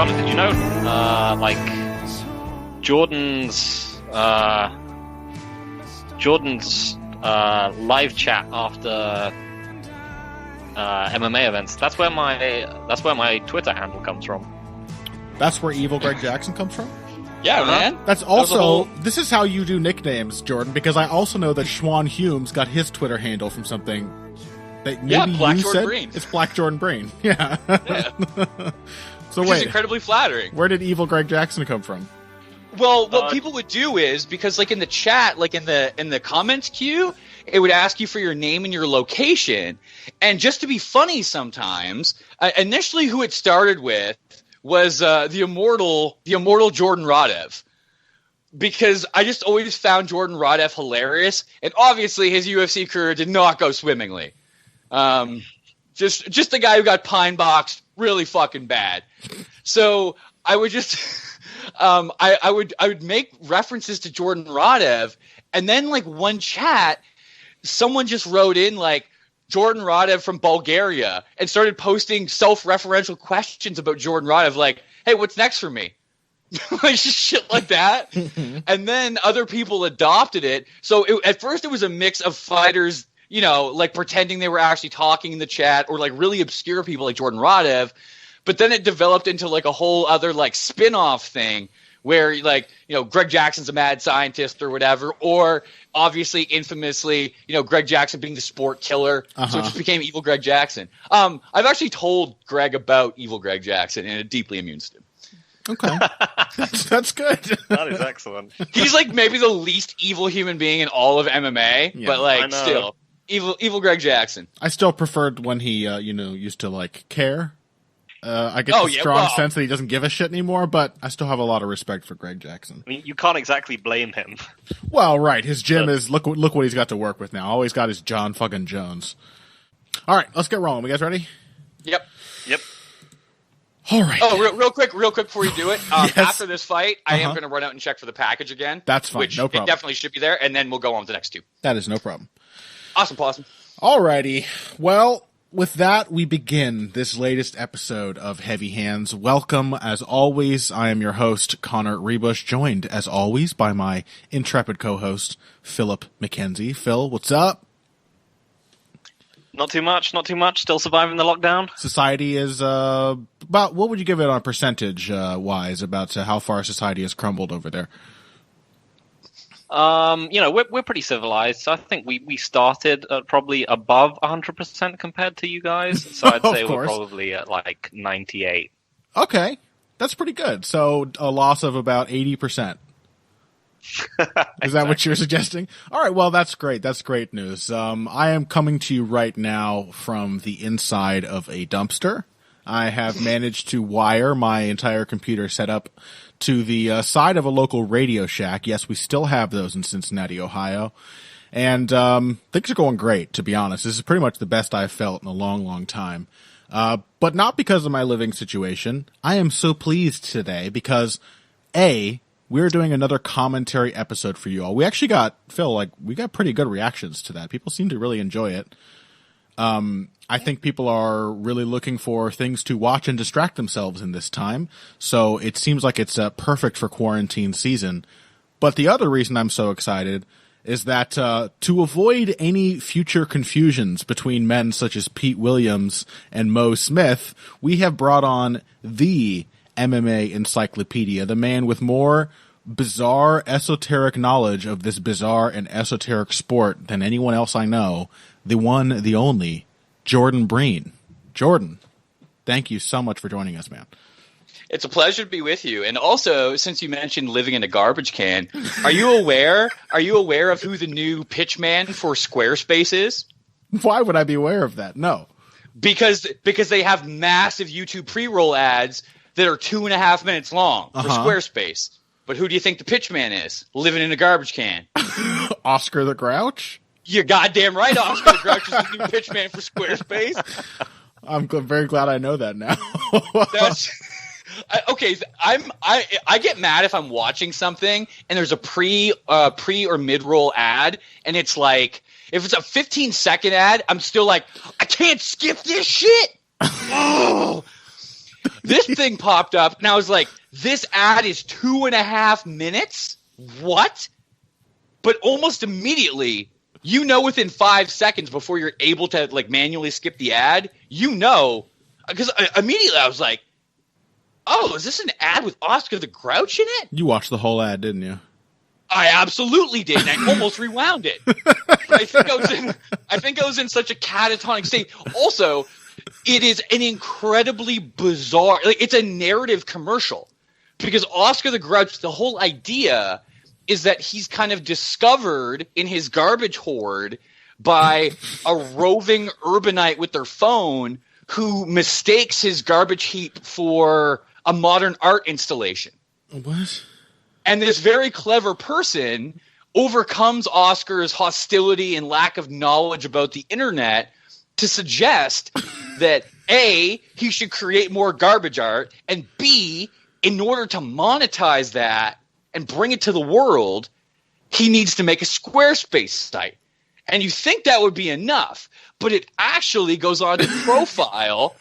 Connor, did you know, like, Jordan's live chat after MMA events? That's where my Twitter handle comes from. That's where Evil Greg Jackson comes from? Yeah, man. That's also, this is how you do nicknames, Jordan, because I also know that Schwan Humes got his Twitter handle from something that maybe Black you Jordan said. Breen. It's Black Jordan Breen. Yeah. So Which wait, is incredibly flattering. Where did Evil Greg Jackson come from? Well, what people would do is, because like in the chat, like in the comments queue, it would ask you for your name and your location. And just to be funny sometimes, initially who it started with was the immortal Jordan Radev. Because I just always found Jordan Radev hilarious, and obviously his UFC career did not go swimmingly. Just the guy who got pine boxed really fucking bad. So I would just I would make references to Jordan Radev, and then like one chat, someone just wrote in like Jordan Radev from Bulgaria and started posting self-referential questions about Jordan Radev, like, "Hey, what's next for me?" Like just shit like that. And then other people adopted it. So at first it was a mix of fighters, you know, like pretending they were actually talking in the chat, or like really obscure people like Jordan Radev. But then it developed into like a whole other like spin-off thing where like, you know, Greg Jackson's a mad scientist or whatever, or obviously infamously, you know, Greg Jackson being the sport killer. So it just became Evil Greg Jackson. I've actually told Greg about Evil Greg Jackson, and it deeply amused him. Okay. That's good. That is excellent. He's like maybe the least evil human being in all of MMA, but like still evil Greg Jackson. I still preferred when he, used to like care. I get the strong sense that he doesn't give a shit anymore, but I still have a lot of respect for Greg Jackson. I mean, you can't exactly blame him. Well, right. His gym is, look what he's got to work with now. All he's got is John fucking Jones. All right, let's get rolling. You guys ready? Yep. All right. Oh, real quick before you do it. Yes. After this fight, I am going to run out and check for the package again. That's fine. Which No problem. It definitely should be there, and then we'll go on to the next two. That is no problem. Awesome, Possum. All righty. Well, with that, we begin this latest episode of Heavy Hands. Welcome, as always. I am your host, Connor Rebush, joined, as always, by my intrepid co-host, Philip McKenzie. Phil, what's up? Not too much. Still surviving the lockdown. Society is about, what would you give it on percentage wise about how far society has crumbled over there? We're pretty civilized. So I think we started at probably above 100% compared to you guys. So I'd say we're probably at like 98. Okay, that's pretty good. So a loss of about 80%. Is that what you're suggesting? All right, well, that's great. That's great news. I am coming to you right now from the inside of a dumpster. I have managed to wire my entire computer setup to the side of a local Radio Shack. Yes, we still have those in Cincinnati, Ohio. And things are going great, to be honest. This is pretty much the best I've felt in a long, long time. But not because of my living situation. I am so pleased today because, we're doing another commentary episode for you all. We actually got, Phil, we got pretty good reactions to that. People seem to really enjoy it. I think people are really looking for things to watch and distract themselves in this time. So it seems like it's perfect for quarantine season. But the other reason I'm so excited is that to avoid any future confusions between men such as Pete Williams and Mo Smith, we have brought on the MMA encyclopedia, the man with more bizarre, esoteric knowledge of this bizarre and esoteric sport than anyone else I know, the one, the only, Jordan Breen. Jordan, thank you so much for joining us, man. It's a pleasure to be with you. And also, since you mentioned living in a garbage can, are you aware of who the new pitchman for Squarespace is? Why would I be aware of that? No. Because they have massive YouTube pre-roll ads that are 2.5 minutes long for Squarespace. But who do you think the pitchman is? Living in a garbage can. Oscar the Grouch? You're goddamn right, Oscar the Grouch is the new pitchman for Squarespace. I'm very glad I know that now. Okay, I get mad if I'm watching something and there's a pre or mid-roll ad, and it's like, if it's a 15-second ad, I'm still like, I can't skip this shit. Oh. this thing popped up, and I was like, this ad is 2.5 minutes? What? But almost immediately, within 5 seconds before you're able to like manually skip the ad, because immediately I was like, oh, is this an ad with Oscar the Grouch in it? You watched the whole ad, didn't you? I absolutely did, and I almost rewound it. But I think I was in such a catatonic state. Also, it is an incredibly bizarre, it's a narrative commercial, because Oscar the Grouch, the whole idea is that he's kind of discovered in his garbage hoard by a roving urbanite with their phone who mistakes his garbage heap for a modern art installation. What? And this very clever person overcomes Oscar's hostility and lack of knowledge about the internet to suggest that A, he should create more garbage art, and B, in order to monetize that and bring it to the world, he needs to make a Squarespace site. And you think that would be enough, but it actually goes on to profile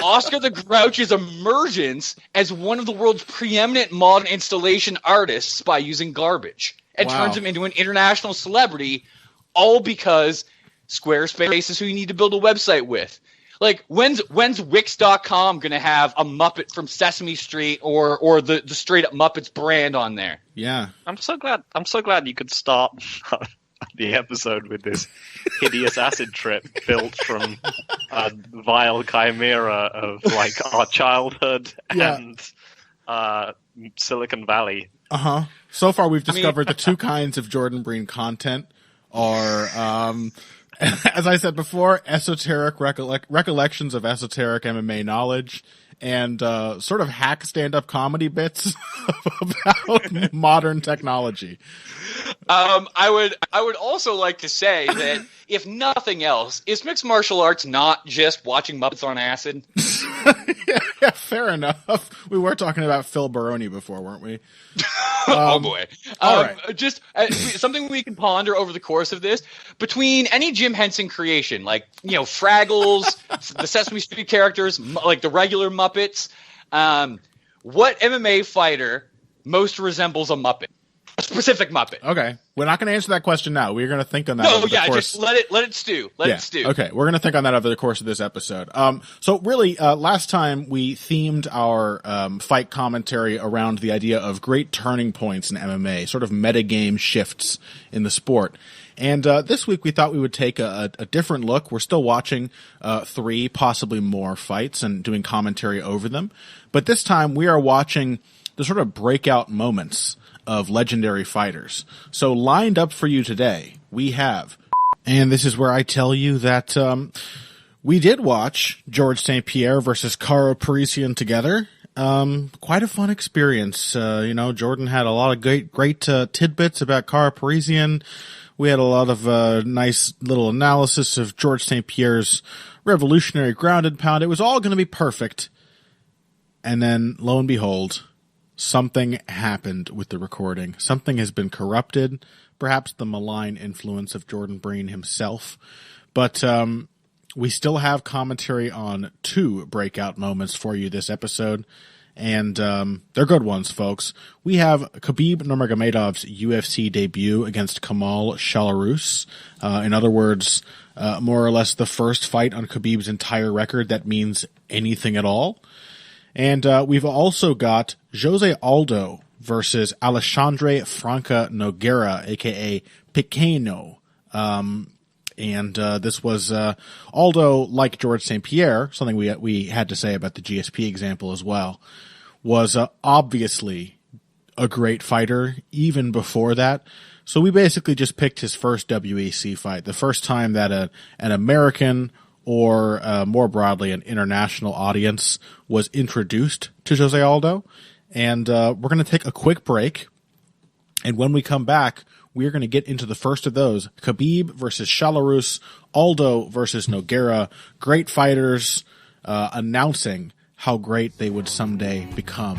Oscar the Grouch's emergence as one of the world's preeminent modern installation artists by using garbage, and turns him into an international celebrity, all because Squarespace is who you need to build a website with. Like, when's Wix.com going to have a Muppet from Sesame Street or the straight up Muppets brand on there? Yeah. I'm so glad you could start the episode with this hideous acid trip built from a vile chimera of like our childhood and Silicon Valley. Uh-huh. So far we've discovered the two kinds of Jordan Breen content are as I said before, esoteric recollections of esoteric MMA knowledge and sort of hack stand-up comedy bits about modern technology. I would also like to say that if nothing else, is mixed martial arts not just watching Muppets on acid? yeah, fair enough. We were talking about Phil Baroni before, weren't we? Oh boy! All right. Just something we can ponder over the course of this. Between any Jim Henson creation, like Fraggles, the Sesame Street characters, like the regular Muppets, what MMA fighter most resembles a Muppet? A specific Muppet. Okay, we're not going to answer that question now. We're going to think on that. Just let it stew. Let it stew. Okay, we're going to think on that over the course of this episode. So really, last time we themed our fight commentary around the idea of great turning points in MMA, sort of metagame shifts in the sport. And this week we thought we would take a different look. We're still watching 3, possibly more fights and doing commentary over them. But this time we are watching the sort of breakout moments of legendary fighters. So lined up for you today, we have, and this is where I tell you that we did watch George St. Pierre versus Karo Parisian together. Quite a fun experience. Jordan had a lot of great tidbits about Karo Parisian. We had a lot of nice little analysis of George St. Pierre's revolutionary grounded pound. It was all going to be perfect. And then, lo and behold, something happened with the recording. Something has been corrupted, perhaps the malign influence of Jordan Breen himself. But we still have commentary on 2 breakout moments for you this episode, and they're good ones, folks. We have Khabib Nurmagomedov's UFC debut against Kamal Shalorus. In other words, more or less the first fight on Khabib's entire record that means anything at all. And we've also got Jose Aldo versus Alexandre Franca Nogueira, a.k.a. Pequeno. And this was Aldo, like George St. Pierre, something we had to say about the GSP example as well, was obviously a great fighter even before that. So we basically just picked his first WEC fight, the first time that an American or more broadly an international audience was introduced to Jose Aldo. And we're going to take a quick break. And when we come back, we're going to get into the first of those. Khabib versus Shalorus, Aldo versus Nogueira. Great fighters announcing how great they would someday become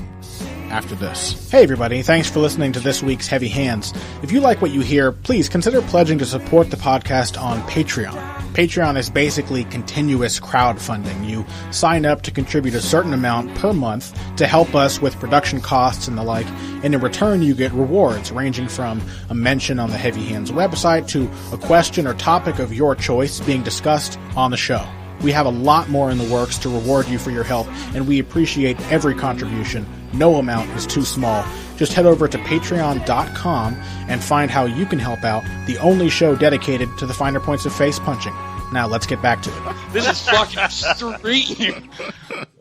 after this. Hey everybody, thanks for listening to this week's Heavy Hands. If you like what you hear, please consider pledging to support the podcast on Patreon. Patreon is basically continuous crowdfunding. You sign up to contribute a certain amount per month to help us with production costs and the like, and in return you get rewards ranging from a mention on the Heavy Hands website to a question or topic of your choice being discussed on the show. We have a lot more in the works to reward you for your help, and we appreciate every contribution. No amount is too small. Just head over to patreon.com and find how you can help out, the only show dedicated to the finer points of face punching. Now, let's get back to it. This is fucking extreme.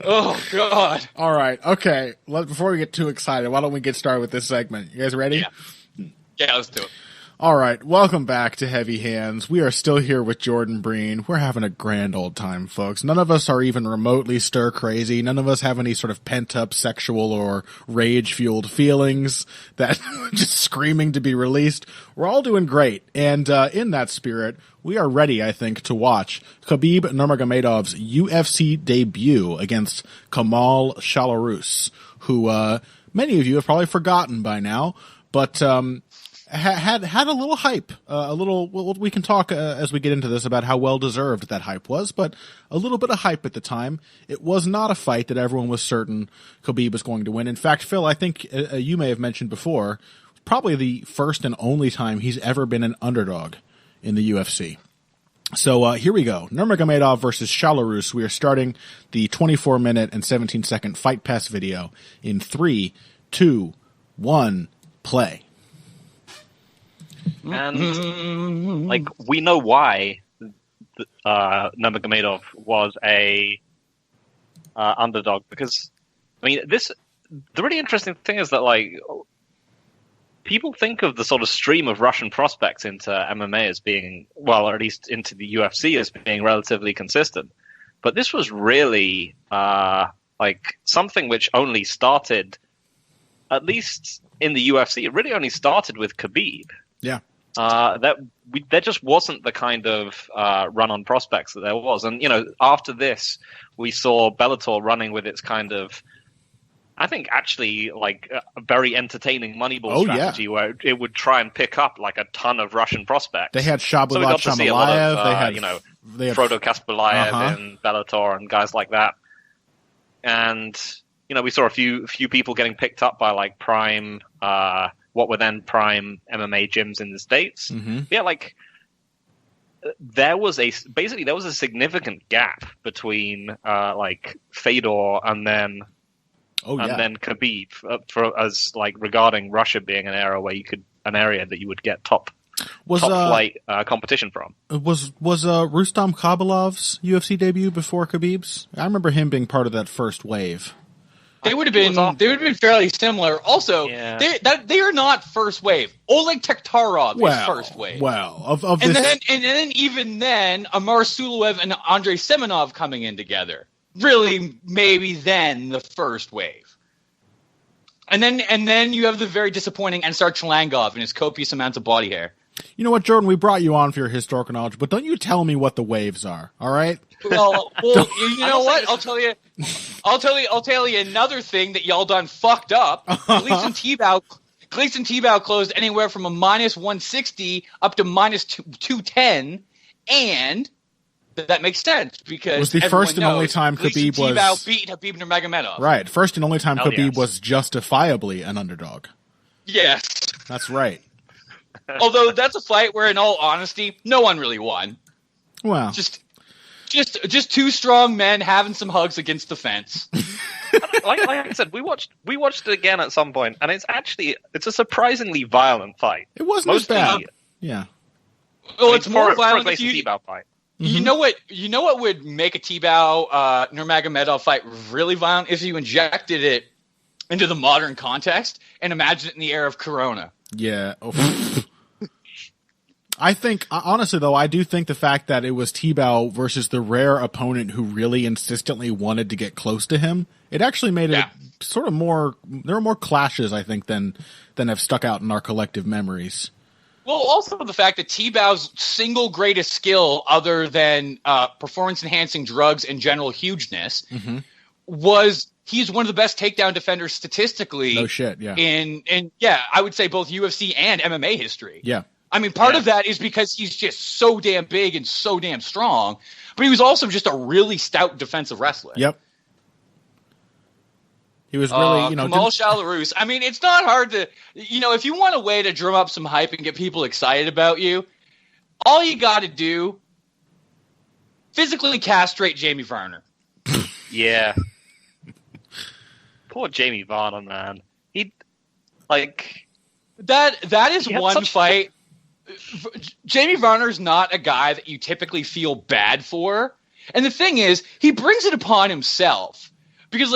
Oh, God. All right. Okay. Before we get too excited, why don't we get started with this segment? You guys ready? Yeah, let's do it. All right, welcome back to Heavy Hands. We are still here with Jordan Breen. We're having a grand old time, folks. None of us are even remotely stir-crazy. None of us have any sort of pent-up sexual or rage-fueled feelings that just screaming to be released. We're all doing great, and in that spirit, we are ready, I think, to watch Khabib Nurmagomedov's UFC debut against Kamal Shalorus, who many of you have probably forgotten by now, but had a little hype, we can talk as we get into this about how well deserved that hype was, but a little bit of hype at the time. It was not a fight that everyone was certain Khabib was going to win. In fact, Phil, I think you may have mentioned before, probably the first and only time he's ever been an underdog in the UFC. So here we go. Nurmagomedov versus Shalorus. We are starting the 24-minute and 17-second Fight Pass video in 3, 2, 1, play. And like we know why Nurmagomedov was a underdog, because I mean the really interesting thing is that like people think of the sort of stream of Russian prospects into MMA as being, well, or at least into the UFC as being relatively consistent, but this was really like something which only started, at least in the UFC, it really only started with Khabib. Yeah. There just wasn't the kind of run on prospects that there was. And, you know, after this, we saw Bellator running with its kind of, I think, actually, like, a very entertaining Moneyball strategy where it would try and pick up, like, a ton of Russian prospects. They had Shabulat Shamalayev. They had Frodo Kaspalayev in Bellator and guys like that. And, you know, we saw a few people getting picked up by, like, prime what were then prime MMA gyms in the States. Mm-hmm. Yeah, like there was a significant gap between like Fedor and then Khabib as like regarding Russia being an area that you would get top flight competition from. Was Rustam Khabalov's UFC debut before Khabib's? I remember him being part of that first wave. They would have been fairly similar. Also, they are not first wave. Oleg Tektarov is first wave. Well, and then even then, Amar Suluev and Andrei Semenov coming in together. Really, maybe then the first wave. And then you have the very disappointing Ensar Chalangov and his copious amounts of body hair. You know what, Jordan? We brought you on for your historical knowledge, but don't you tell me what the waves are, all right? Well, you know what? I'll tell you another thing that y'all done fucked up. Gleason Tebow closed anywhere from a minus 160 up to minus 210, and that makes sense because it was the first and only time Khabib was Tebow beat Khabib Nurmagomedov. Right, first and only time Khabib was justifiably an underdog. Yes, that's right. Although that's a fight where, in all honesty, no one really won. Well, just two strong men having some hugs against the fence. like I said, we watched it again at some point, and it's a surprisingly violent fight. It wasn't as bad. Yeah. Well, it's more violent for a Tebow fight. You know what would make a Tebow Nurmagomedov fight really violent if you injected it into the modern context and imagine it in the era of Corona. Yeah. I think, honestly, though, I do think the fact that it was Tebow versus the rare opponent who really insistently wanted to get close to him, it actually made it sort of more, there were more clashes, I think, than have stuck out in our collective memories. Well, also the fact that Tebow's single greatest skill, other than performance-enhancing drugs and general hugeness, was he's one of the best takedown defenders statistically. No shit, yeah. In I would say both UFC and MMA history. Yeah. I mean, part of that is because he's just so damn big and so damn strong, but he was also just a really stout defensive wrestler. Yep. He was really, Kamal Shalorus. I mean, it's not hard to, if you want a way to drum up some hype and get people excited about you, all you got to do, physically castrate Jamie Varner. Yeah. Poor Jamie Varner, man. That is one fight. Jamie Varner's not a guy that you typically feel bad for. And the thing is, he brings it upon himself. Because,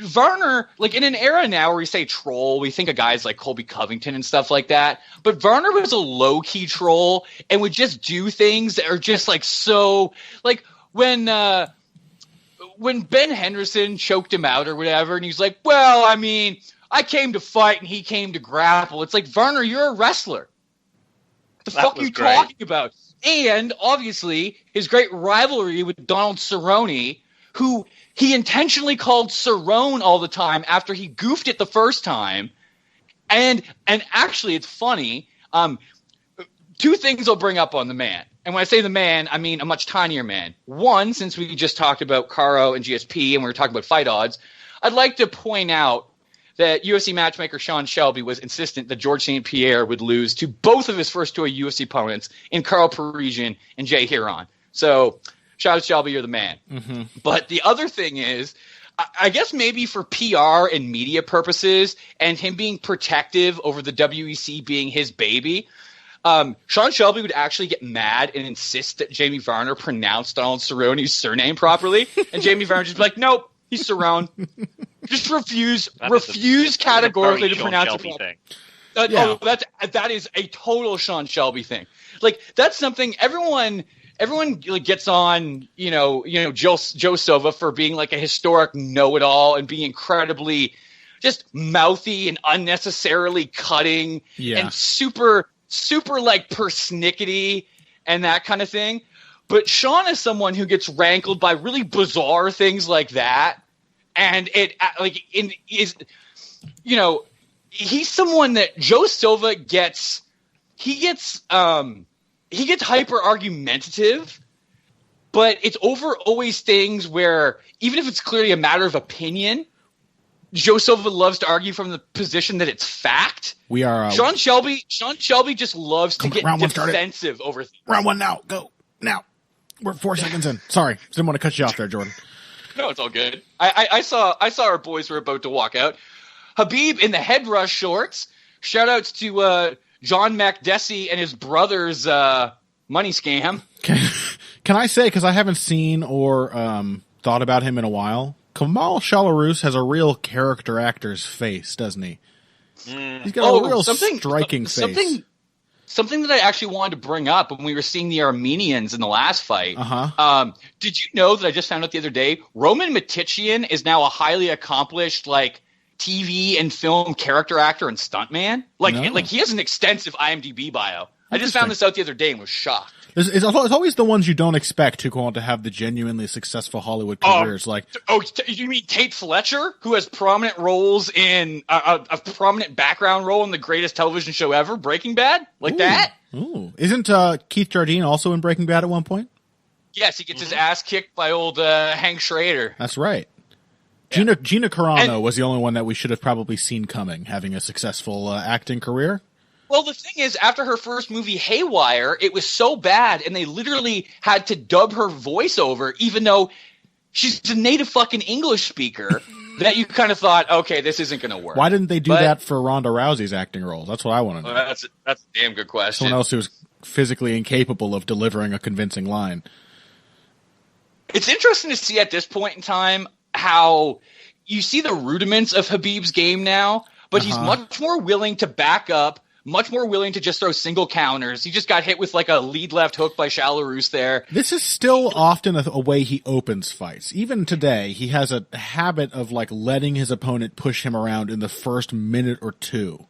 Varner, in an era now where we say troll, we think of guys like Colby Covington and stuff like that. But Varner was a low-key troll and would just do things that are just, so... when Ben Henderson choked him out or whatever, and he's like, well, I mean, I came to fight and he came to grapple. It's like, Varner, you're a wrestler. What the fuck are you talking about? And, obviously, his great rivalry with Donald Cerrone, who... he intentionally called Cerrone all the time after he goofed it the first time. And actually, it's funny. Two things I'll bring up on the man. And when I say the man, I mean a much tinier man. One, since we just talked about Caro and GSP and we were talking about fight odds, I'd like to point out that UFC matchmaker Sean Shelby was insistent that George St. Pierre would lose to both of his first two UFC opponents in Carl Parisian and Jay Hiron. So... shout out Shelby, you're the man. Mm-hmm. But the other thing is, I guess maybe for PR and media purposes and him being protective over the WEC being his baby, Sean Shelby would actually get mad and insist that Jamie Varner pronounce Donald Cerrone's surname properly. And Jamie Varner just be like, nope, he's Cerrone. Just refuse categorically to pronounce it properly. That is a total Sean Shelby thing. That's something everyone gets on, Joe Silva for being a historic know-it-all and being incredibly just mouthy and unnecessarily cutting and super persnickety and that kind of thing. But Sean is someone who gets rankled by really bizarre things like that. And he's someone that Joe Silva gets hyper argumentative, but it's over always things where even if it's clearly a matter of opinion, Joe Silva loves to argue from the position that it's fact. We are Sean Shelby just loves to get defensive over things. Round one now. Go now. We're 4 seconds in. Sorry, didn't want to cut you off there, Jordan. No, it's all good. I saw our boys were about to walk out. Khabib in the head rush shorts. Shout outs to John McDessie and his brother's money scam. Can I say, because I haven't seen or thought about him in a while, Kamal Shalorus has a real character actor's face, doesn't he? He's got a real striking face. Something that I actually wanted to bring up when we were seeing the Armenians in the last fight. Did you know that I just found out the other day, Roman Matichian is now a highly accomplished, TV and film character actor and stuntman. He has an extensive IMDb bio. I just found this out the other day and was shocked. It's always the ones you don't expect who go on to have the genuinely successful Hollywood careers. You mean Tate Fletcher, who has prominent roles in a prominent background role in the greatest television show ever, Breaking Bad, that? Ooh, isn't Keith Jardine also in Breaking Bad at one point? Yes, he gets his ass kicked by old Hank Schrader. That's right. Yeah. Gina Carano was the only one that we should have probably seen coming, having a successful acting career. Well, the thing is, after her first movie, Haywire, it was so bad, and they literally had to dub her voice over, even though she's a native fucking English speaker, that you kind of thought, okay, this isn't going to work. Why didn't they do that for Ronda Rousey's acting role? That's what I want to know. That's a damn good question. Someone else who's physically incapable of delivering a convincing line. It's interesting to see at this point in time how you see the rudiments of Khabib's game now, but he's much more willing to back up, much more willing to just throw single counters. He just got hit with a lead left hook by Shalorus there. This is still often a way he opens fights. Even today, he has a habit of letting his opponent push him around in the first minute or two.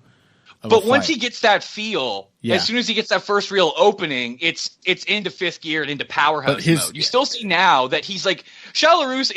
But once he gets that feel, as soon as he gets that first real opening, it's into fifth gear and into powerhouse mode. You still see now that he's Shalorus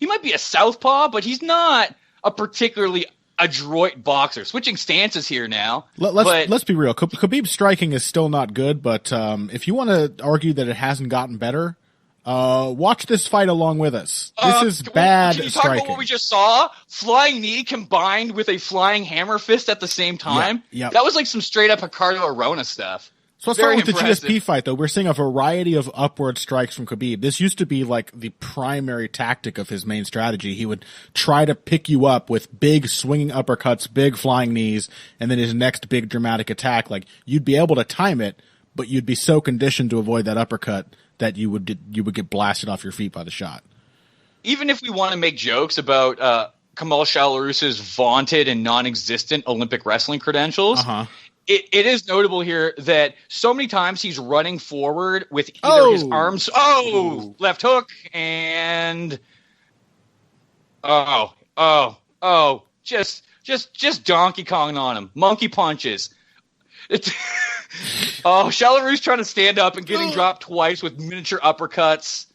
he might be a southpaw, but he's not a particularly adroit boxer. Switching stances here now. Let's be real. Khabib's striking is still not good, but if you want to argue that it hasn't gotten better, watch this fight along with us. This is bad Can you striking. talk about what we just saw? Flying knee combined with a flying hammer fist at the same time? Yeah. That was like some straight up Ricardo Arona stuff. So let's start with the GSP fight, though. We're seeing a variety of upward strikes from Khabib. This used to be like the primary tactic of his main strategy. He would try to pick you up with big swinging uppercuts, big flying knees, and then his next big dramatic attack. Like, you'd be able to time it, but you'd be so conditioned to avoid that uppercut that you would get blasted off your feet by the shot. Even if we want to make jokes about Kamal Shalorus's vaunted and non-existent Olympic wrestling credentials, it is notable here that so many times he's running forward with either his arms. Left hook and just Donkey Kong on him. Monkey punches. Shalorus trying to stand up and getting dropped twice with miniature uppercuts.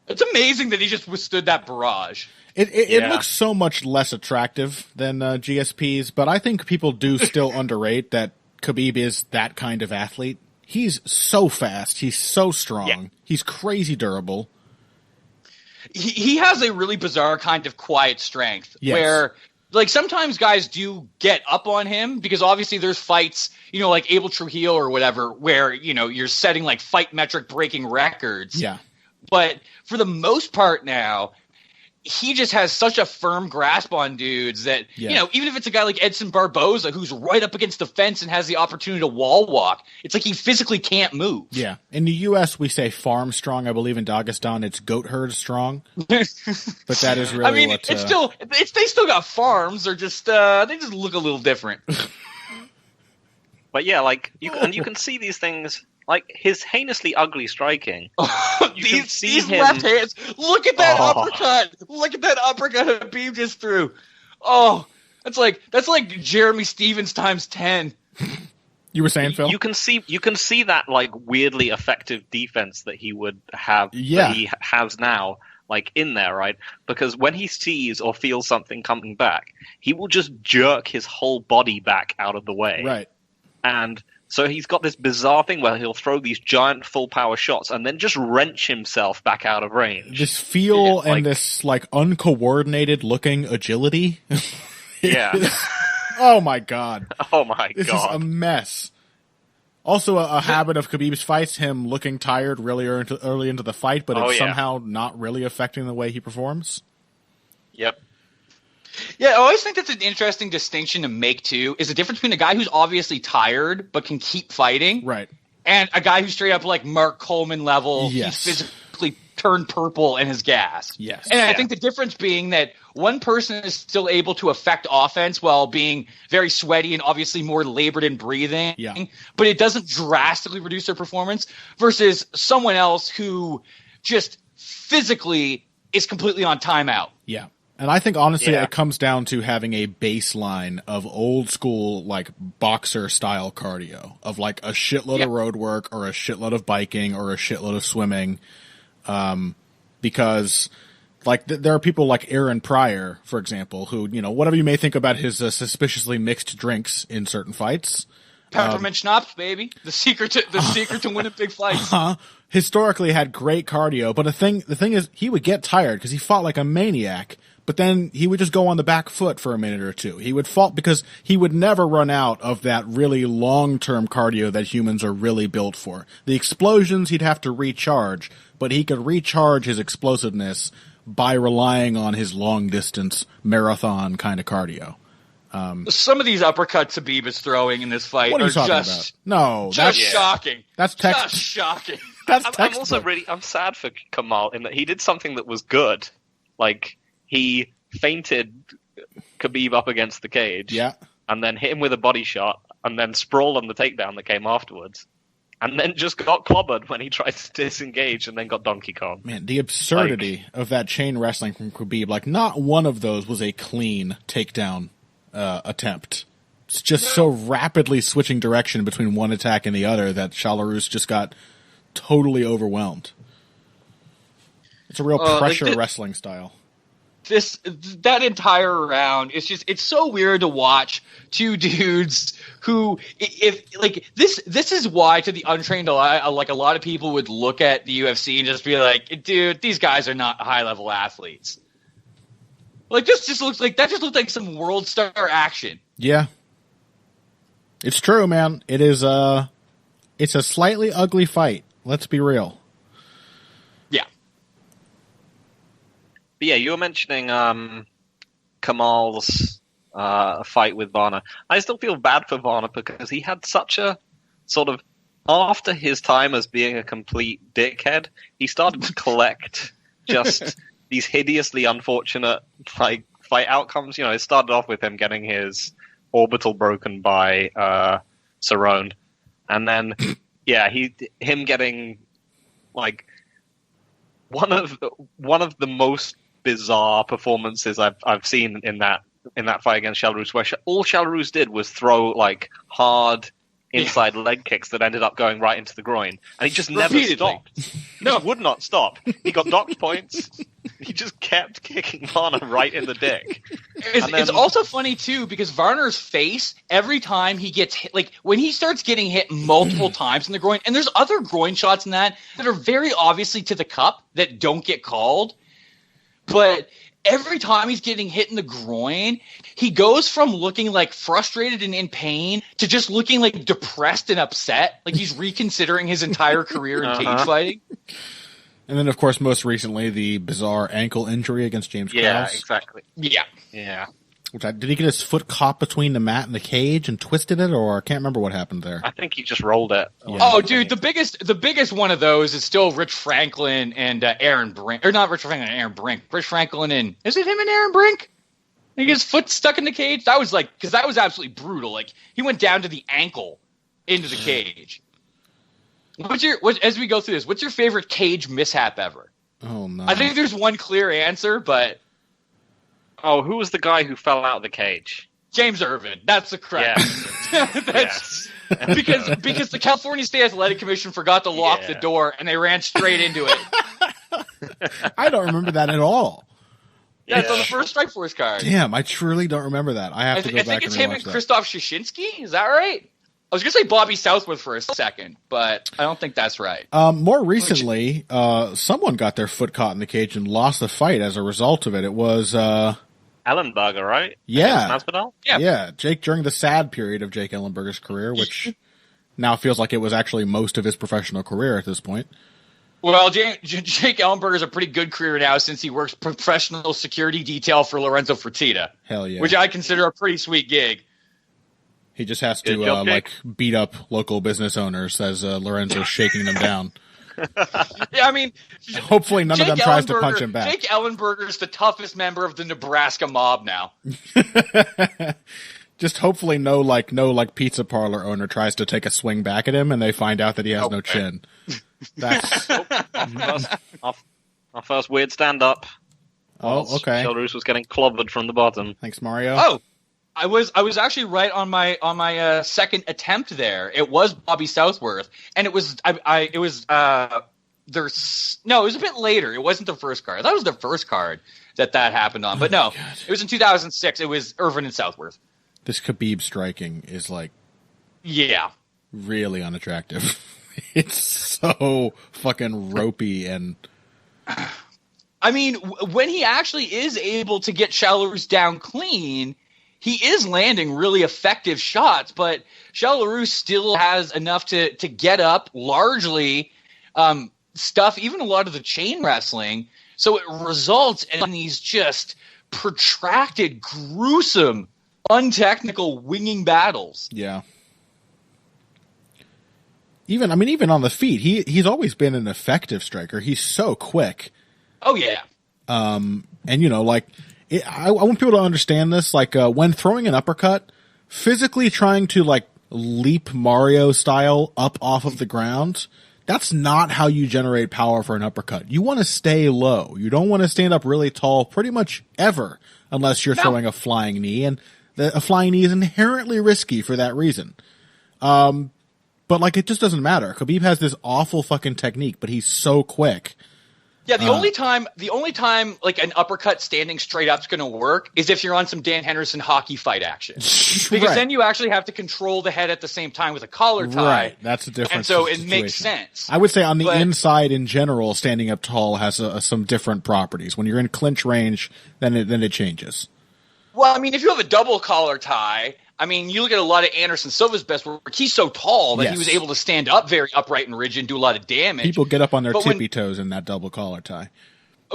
It's amazing that he just withstood that barrage. It looks so much less attractive than GSP's, but I think people do still underrate that Khabib is that kind of athlete. He's so fast. He's so strong. Yeah. He's crazy durable. He has a really bizarre kind of quiet strength where, like, sometimes guys do get up on him because obviously there's fights, like Abel Trujillo or whatever, where, you're setting like fight metric breaking records. Yeah. But for the most part now, he just has such a firm grasp on dudes that, even if it's a guy like Edson Barboza who's right up against the fence and has the opportunity to wall walk, it's like he physically can't move. Yeah. In the U.S., we say farm strong. I believe in Dagestan, it's goat herd strong. But that is really they still got farms. They're just, they just look a little different. But yeah, like, you can see these things. Like, his heinously ugly striking. These left hands. Look at that uppercut. Look at that uppercut Khabib just threw. Oh, that's like Jeremy Stevens times 10. You were saying, Phil? You can see that, like, weirdly effective defense that he would have, that he has now, like, in there, right? Because when he sees or feels something coming back, he will just jerk his whole body back out of the way. Right. And so he's got this bizarre thing where he'll throw these giant full power shots and then just wrench himself back out of range. This feel and this like uncoordinated looking agility. Yeah. Oh my god. Oh my god. This is a mess. Also a habit of Khabib's fights, him looking tired really early into the fight, but it's somehow not really affecting the way he performs. Yep. Yeah, I always think that's an interesting distinction to make, too, is the difference between a guy who's obviously tired but can keep fighting, right, and a guy who's straight up like Mark Coleman level, he's physically turned purple in his gas. Yes. And I think the difference being that one person is still able to affect offense while being very sweaty and obviously more labored in breathing, but it doesn't drastically reduce their performance, versus someone else who just physically is completely on timeout. Yeah. And I think, honestly, it comes down to having a baseline of old school, like, boxer-style cardio, of, like, a shitload of road work or a shitload of biking or a shitload of swimming. Because, like, there are people like Aaron Pryor, for example, who, whatever you may think about his suspiciously mixed drinks in certain fights. Peppermint schnapps, baby. The secret to winning big fights. Historically had great cardio, but the thing is, he would get tired because he fought like a maniac. But then he would just go on the back foot for a minute or two. He would fall because he would never run out of that really long-term cardio that humans are really built for. The explosions he'd have to recharge, but he could recharge his explosiveness by relying on his long-distance marathon kind of cardio. Some of these uppercuts Khabib is throwing in this fight are just shocking. That's just shocking. I'm also I'm sad for Kamal in that he did something that was good. Like, he feinted Khabib up against the cage, and then hit him with a body shot, and then sprawled on the takedown that came afterwards, and then just got clobbered when he tried to disengage, and then got Donkey Kong. Man, the absurdity of that chain wrestling from Khabib, like, not one of those was a clean takedown attempt. It's just so rapidly switching direction between one attack and the other that Shalorus just got totally overwhelmed. It's a real pressure wrestling style. that entire round it's so weird to watch two dudes who, if like this is why, to the untrained eye, like a lot of people would look at the UFC and just be like, dude, these guys are not high level athletes. Like this just looks like some world star action. Yeah, it's true, man. It's a slightly ugly fight. Let's be real. Yeah. But yeah, you were mentioning Kamal's fight with Varner. I still feel bad for Varner because he had such a sort of, after his time as being a complete dickhead, he started to collect just these hideously unfortunate fight outcomes. You know, it started off with him getting his orbital broken by Cerrone, and then him getting like one of the most bizarre performances I've seen in that fight against Shalorus, where all Shalorus did was throw like hard inside leg kicks that ended up going right into the groin, and he just never stopped. No, would not stop. He got docked points. He just kept kicking Varner right in the dick. It's also funny too because Varner's face, every time he gets hit, like when he starts getting hit multiple times in the groin, and there's other groin shots in that are very obviously to the cup that don't get called, but every time he's getting hit in the groin, he goes from looking like frustrated and in pain to just looking like depressed and upset, like he's reconsidering his entire career in cage fighting. And then, of course, most recently, the bizarre ankle injury against James Krause. Yeah, exactly. Yeah. Did he get his foot caught between the mat and the cage and twisted it, or I can't remember what happened there? I think he just rolled it. Yeah. Oh, dude, the biggest one of those is still Rich Franklin and Aaron Brink, or not Rich Franklin and Aaron Brink. Rich Franklin and is it him and Aaron Brink? He gets his foot stuck in the cage. That was because that was absolutely brutal. Like he went down to the ankle into the cage. As we go through this, what's your favorite cage mishap ever? Oh no! I think there's one clear answer, but who was the guy who fell out of the cage? James Irvin. That's the correct. Yes. Because the California State Athletic Commission forgot to lock the door and they ran straight into it. I don't remember that at all. Yeah, it's on the first Strikeforce card. Damn, I truly don't remember that. I have to go back and rewatch that. I think it's him and Krzysztof Shashinsky. Is that right? I was going to say Bobby Southworth for a second, but I don't think that's right. More recently, someone got their foot caught in the cage and lost the fight as a result of it. It was Ellenberger, right? Yeah. Masvidal? Yeah. Jake, during the sad period of Jake Ellenberger's career, which now feels like it was actually most of his professional career at this point. Well, Jake Ellenberger has a pretty good career now since he works professional security detail for Lorenzo Fertitta. Hell yeah. Which I consider a pretty sweet gig. He just has to beat up local business owners as Lorenzo's shaking them down. Yeah, I mean, hopefully none of them tries to punch him back. Jake Ellenberger is the toughest member of the Nebraska mob now. Just hopefully no pizza parlor owner tries to take a swing back at him and they find out that he has no chin. That's our first weird stand up. Oh, okay. Shalorus was getting clobbered from the bottom. Thanks, Mario. Oh. I was actually right on my second attempt there. It was Bobby Southworth, and it was it was a bit later. It wasn't the first card. That was the first card that happened on. But no, it was in 2006. It was Irvin and Southworth. This Khabib striking is really unattractive. It's so fucking ropey and. I mean, when he actually is able to get Shalorus down clean. He is landing really effective shots, but Shalorus still has enough to get up largely stuff, even a lot of the chain wrestling. So it results in these just protracted, gruesome, untechnical winging battles. Yeah. Even on the feet, he's always been an effective striker. He's so quick. Oh yeah. And I want people to understand this. When throwing an uppercut, physically trying to leap Mario style up off of the ground, that's not how you generate power for an uppercut. You want to stay low. You don't want to stand up really tall pretty much ever unless you're throwing a flying knee, and a flying knee is inherently risky for that reason. But it just doesn't matter. Khabib has this awful fucking technique, but he's so quick. Yeah, the only time like an uppercut standing straight up is going to work is if you're on some Dan Henderson hockey fight action, because then you actually have to control the head at the same time with a collar tie. Right, that's the difference. And so it makes sense. I would say on the inside in general, standing up tall has some different properties. When you're in clinch range, then it changes. Well, I mean, if you have a double collar tie, I mean, you look at a lot of Anderson Silva's best work. He's so tall that he was able to stand up very upright and rigid and do a lot of damage. People get up on their tippy toes in that double collar tie.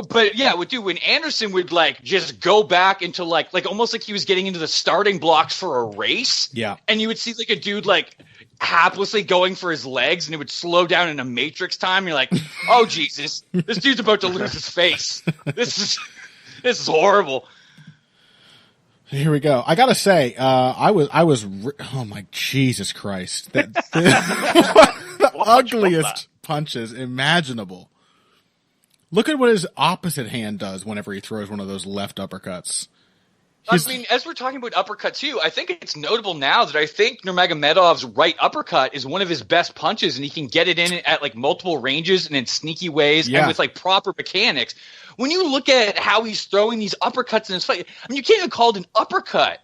But yeah, when Anderson would like just go back into like almost like he was getting into the starting blocks for a race. Yeah. And you would see like a dude like haplessly going for his legs, and it would slow down in a Matrix time. You're like, oh Jesus, this dude's about to lose his face. This is horrible. Here we go. I gotta say, oh my Jesus Christ. The ugliest punches imaginable. Look at what his opposite hand does whenever he throws one of those left uppercuts. I mean, as we're talking about uppercut too, I think it's notable now that I think Nurmagomedov's right uppercut is one of his best punches, and he can get it in at like multiple ranges and in sneaky ways and with like proper mechanics. When you look at how he's throwing these uppercuts in his fight, I mean, you can't even call it an uppercut.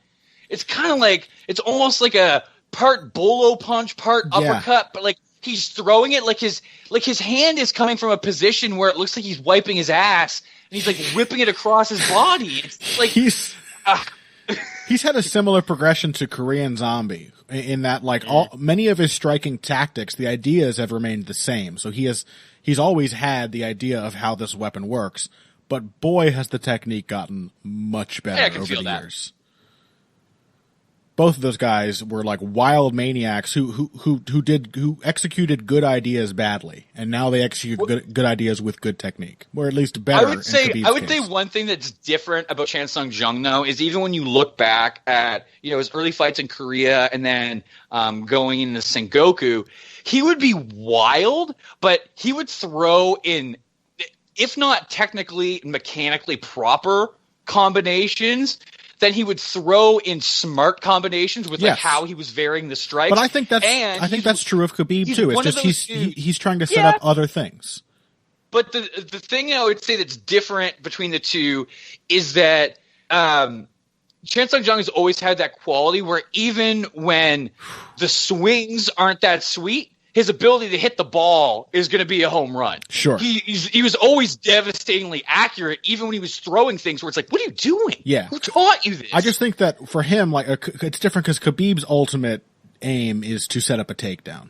It's kind of like, it's almost like a part bolo punch, part uppercut, but like he's throwing it like his hand is coming from a position where it looks like he's wiping his ass, and he's like whipping it across his body. It's like he's had a similar progression to Korean Zombie in that like many of his striking tactics, the ideas have remained the same. So he's always had the idea of how this weapon works, but boy has the technique gotten much better over the years. Both of those guys were like wild maniacs who executed good ideas badly, and now they execute good ideas with good technique, or at least better. I would say one thing that's different about Chan Sung Jung though is even when you look back at his early fights in Korea and then going into Sengoku, he would be wild, but he would throw in, if not technically and mechanically proper combinations, then he would throw in smart combinations with like how he was varying the strikes. But I think that's true of Khabib too. It's just he's trying to set up other things. But the thing I would say that's different between the two is that Chan Sung Jung has always had that quality where even when the swings aren't that sweet, his ability to hit the ball is going to be a home run. Sure. He was always devastatingly accurate, even when he was throwing things where it's like, what are you doing? Yeah. Who taught you this? I just think that for him, like, it's different because Khabib's ultimate aim is to set up a takedown.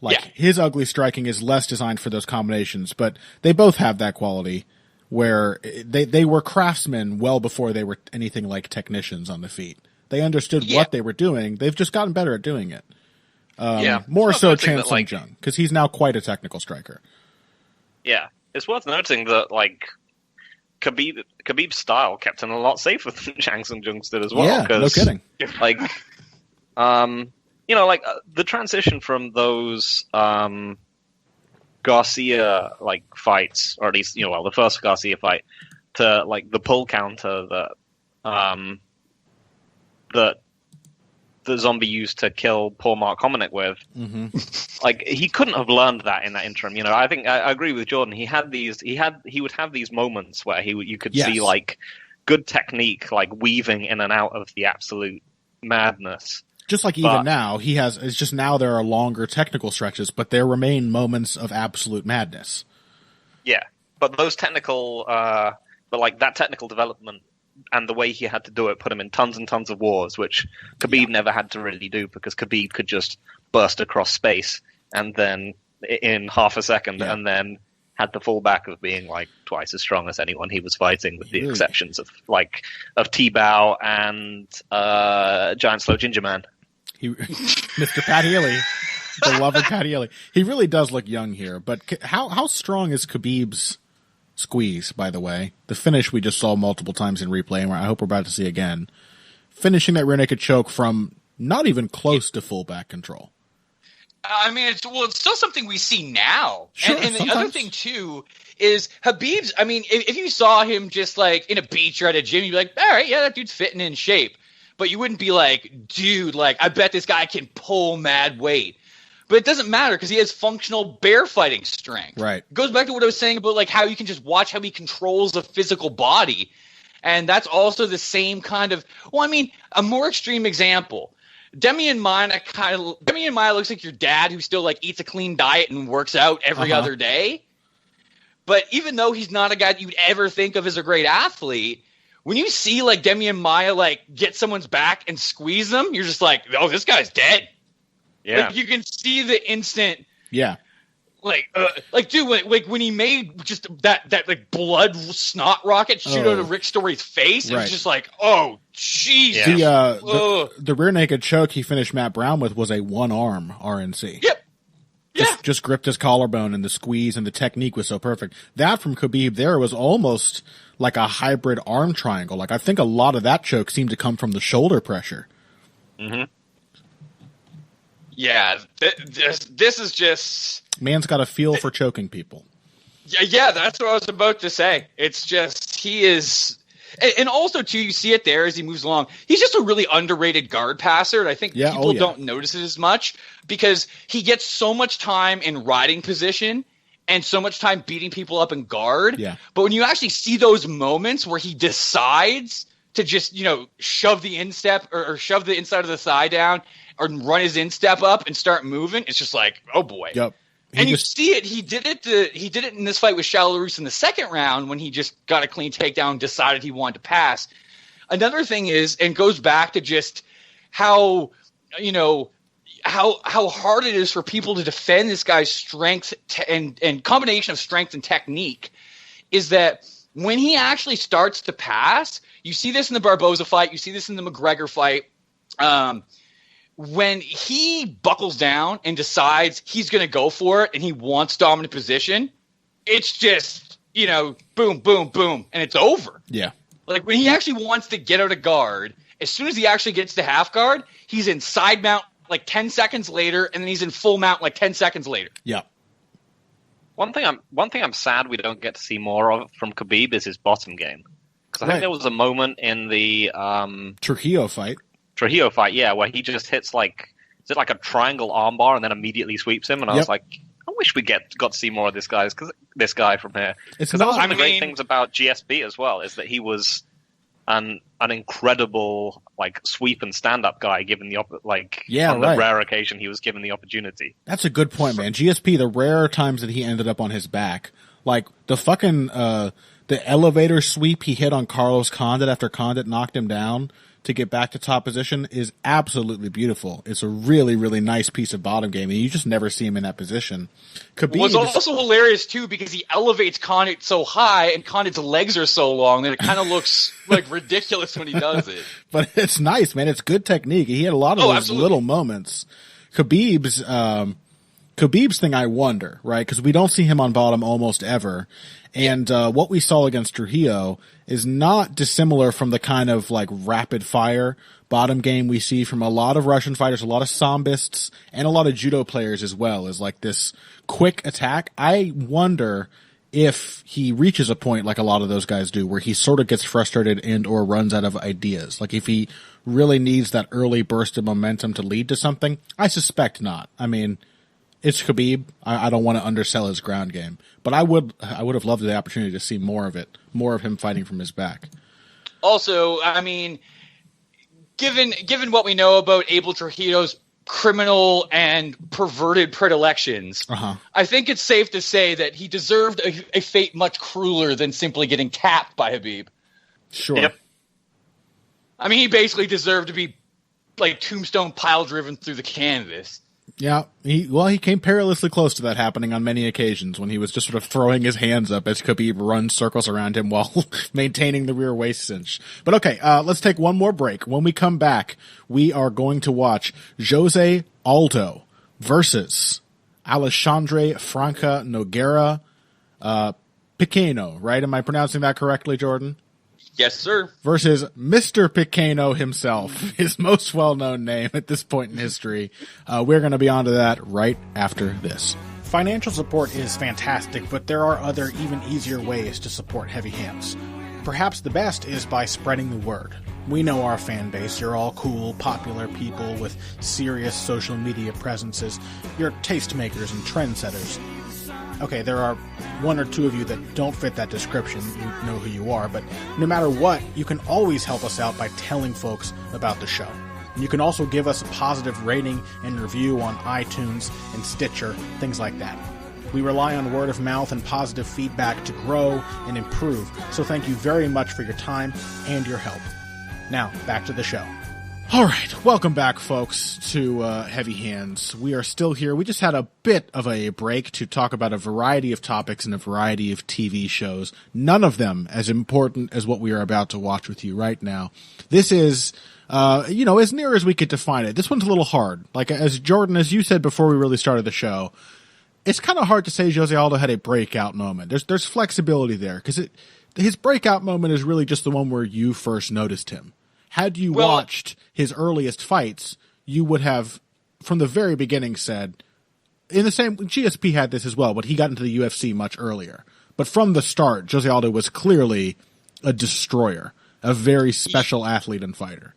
Like, his ugly striking is less designed for those combinations, but they both have that quality where they were craftsmen well before they were anything like technicians on the feet. They understood what they were doing. They've just gotten better at doing it. More so Chan Sung Jung, because he's now quite a technical striker. Yeah, it's worth noting that like Khabib's style kept him a lot safer than Chan Sung Jung's did as well. Yeah, no kidding. Like, the transition from those Garcia like fights, or at least the first Garcia fight, to like the pull counter that the Zombie used to kill poor Mark Hominick with. Mm-hmm. Like, he couldn't have learned that in that interim. I think I agree with Jordan. He would have these moments where you could see like good technique, like weaving in and out of the absolute madness. Just like even now, it's just now there are longer technical stretches, but there remain moments of absolute madness. Yeah, but those technical, that technical development and the way he had to do it put him in tons and tons of wars, which Khabib never had to really do, because Khabib could just burst across space and then in half a second and then had the fallback of being like twice as strong as anyone he was fighting, with the exceptions of T-Bow and Giant Slow Ginger Man. Mr. Pat Healy, beloved Pat Healy. He really does look young here, but how strong is Khabib's squeeze, by the way? The finish we just saw multiple times in replay, and I hope we're about to see again. Finishing that rear naked choke from not even close to full back control. I mean, it's still something we see now. Sure, and the other thing, too, is Khabib's, I mean, if you saw him just like in a beach or at a gym, you'd be like, all right, yeah, that dude's fitting in shape. But you wouldn't be like, dude, like, I bet this guy can pull mad weight. But it doesn't matter because he has functional bear fighting strength. Right. It goes back to what I was saying about like how you can just watch how he controls a physical body. And that's also the same kind of – well, I mean, a more extreme example. Demian Maia looks like your dad who still like eats a clean diet and works out every other day. But even though he's not a guy that you'd ever think of as a great athlete, when you see like Demian Maia like get someone's back and squeeze them, you're just like, oh, this guy's dead. Yeah. Like you can see the instant. Yeah. Dude, like when he made just that like blood snot rocket shoot out of Rick Story's face, it was just like, oh, Jesus. The rear naked choke he finished Matt Brown with was a one-arm RNC. Yep. Just gripped his collarbone, and the squeeze and the technique was so perfect. That from Khabib there was almost like a hybrid arm triangle. Like I think a lot of that choke seemed to come from the shoulder pressure. Mm-hmm. Yeah, this is just... Man's got a feel for choking people. Yeah, that's what I was about to say. It's just, he is... And also, too, you see it there as he moves along. He's just a really underrated guard passer, and I think people don't notice it as much because he gets so much time in riding position and so much time beating people up in guard. Yeah. But when you actually see those moments where he decides to just, shove the instep or shove the inside of the thigh down or run his instep up and start moving, it's just like, oh boy. Yep. You see it. He did it in this fight with Shalorus in the second round when he just got a clean takedown and decided he wanted to pass. Another thing is, and goes back to just how hard it is for people to defend this guy's strength and combination of strength and technique, is that when he actually starts to pass, you see this in the Barboza fight, you see this in the McGregor fight. When he buckles down and decides he's going to go for it and he wants dominant position, it's just, boom, boom, boom, and it's over. Yeah. Like when he actually wants to get out of guard, as soon as he actually gets to half guard, he's in side mount like 10 seconds later, and then he's in full mount like 10 seconds later. Yeah. One thing I'm sad we don't get to see more of from Khabib is his bottom game. Because I think there was a moment in the Trujillo fight, yeah, where he just hits like a triangle armbar and then immediately sweeps him, and I was like, I wish we got to see more of this guy from here. Because that was one of the great things about GSP as well, is that he was an incredible like sweep and stand up guy, given the the rare occasion he was given the opportunity. That's a good point, man. GSP, the rare times that he ended up on his back, like the fucking the elevator sweep he hit on Carlos Condit after Condit knocked him down to get back to top position is absolutely beautiful. It's a really, really nice piece of bottom game, and you just never see him in that position. Khabib was also hilarious, too, because he elevates Condit so high, and Condit's legs are so long that it kind of looks like ridiculous when he does it. But it's nice, man. It's good technique. He had a lot of those little moments. Khabib's thing, I wonder, right? Because we don't see him on bottom almost ever. And what we saw against Trujillo is not dissimilar from the kind of like rapid fire bottom game we see from a lot of Russian fighters, a lot of sambists, and a lot of judo players as well, is like this quick attack. I wonder if he reaches a point like a lot of those guys do where he sort of gets frustrated and or runs out of ideas. Like if he really needs that early burst of momentum to lead to something. I suspect not. I mean, it's Khabib. I don't want to undersell his ground game, but I would have loved the opportunity to see more of it, more of him fighting from his back. Also, I mean, given what we know about Abel Trujillo's criminal and perverted predilections, I think it's safe to say that he deserved a fate much crueler than simply getting tapped by Khabib. Sure. Yep. I mean, he basically deserved to be like tombstone pile driven through the canvas. Yeah, he came perilously close to that happening on many occasions when he was just sort of throwing his hands up as Khabib runs circles around him while maintaining the rear waist cinch. But okay, let's take one more break. When we come back, we are going to watch Jose Aldo versus Alexandre Franca Nogueira Pequeno, right? Am I pronouncing that correctly, Jordan? Yes, sir. Versus Mr. Pequeno himself, his most well-known name at this point in history. We're going to be on to that right after this. Financial support is fantastic, but there are other, even easier ways to support Heavy Hands. Perhaps the best is by spreading the word. We know our fan base. You're all cool, popular people with serious social media presences. You're tastemakers and trendsetters. Okay, there are one or two of you that don't fit that description. You know who you are, but no matter what, you can always help us out by telling folks about the show. You can also give us a positive rating and review on iTunes and Stitcher, things like that. We rely on word of mouth and positive feedback to grow and improve, so thank you very much for your time and your help. Now, back to the show. All right, welcome back, folks, to Heavy Hands. We are still here. We just had a bit of a break to talk about a variety of topics and a variety of TV shows, none of them as important as what we are about to watch with you right now. This is... as near as we could define it. This one's a little hard. Like, as Jordan, as you said before we really started the show, it's kind of hard to say Jose Aldo had a breakout moment. There's flexibility there, because his breakout moment is really just the one where you first noticed him. Had you watched his earliest fights, you would have, from the very beginning, said, in the same, GSP had this as well, but he got into the UFC much earlier. But from the start, Jose Aldo was clearly a destroyer, a very special athlete and fighter.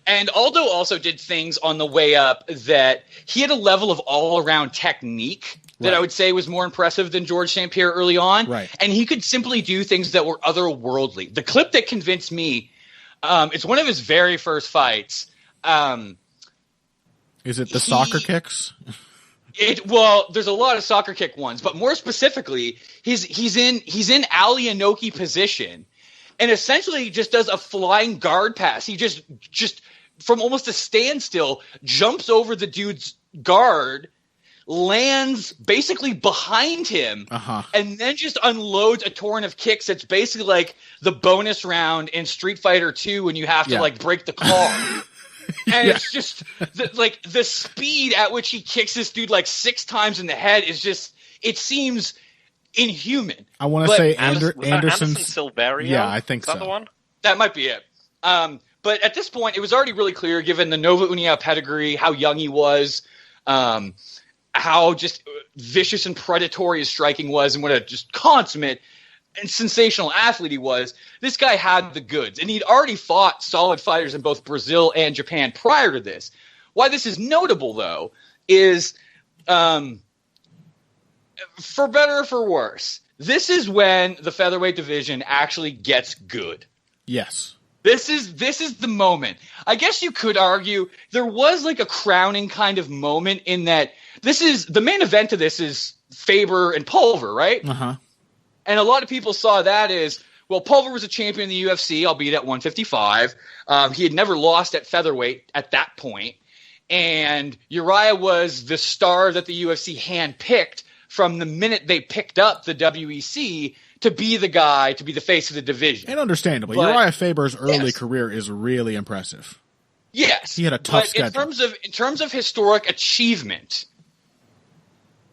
And Aldo also did things on the way up that he had a level of all-around technique that I would say was more impressive than George St. Pierre early on. Right. And he could simply do things that were otherworldly. The clip that convinced me, it's one of his very first fights. Is it the soccer kicks? There's a lot of soccer kick ones, but more specifically, he's in Ali Inoki position. And essentially just does a flying guard pass. He just from almost a standstill, jumps over the dude's guard, lands basically behind him, and then just unloads a torrent of kicks. It's basically like the bonus round in Street Fighter 2 when you have to break the car. And it's just the speed at which he kicks this dude 6 times in the head is just, it seems inhuman. I want to say Anderson Silverio. Yeah, I think so. Is that the one? That might be it. But at this point, it was already really clear, given the Nova União pedigree, how young he was, how just vicious and predatory his striking was, and what a just consummate and sensational athlete he was. This guy had the goods, and he'd already fought solid fighters in both Brazil and Japan prior to this. Why this is notable, though, is for better or for worse, this is when the featherweight division actually gets good. Yes. This is the moment. I guess you could argue there was a crowning kind of moment in that this is the main event of this is Faber and Pulver, right? Uh-huh. And a lot of people saw that as, well, Pulver was a champion in the UFC, albeit at 155. He had never lost at featherweight at that point. And Uriah was the star that the UFC handpicked from the minute they picked up the WEC to be the guy, to be the face of the division. And understandably, Uriah Faber's early career is really impressive. Yes. He had a tough schedule. In terms of historic achievement,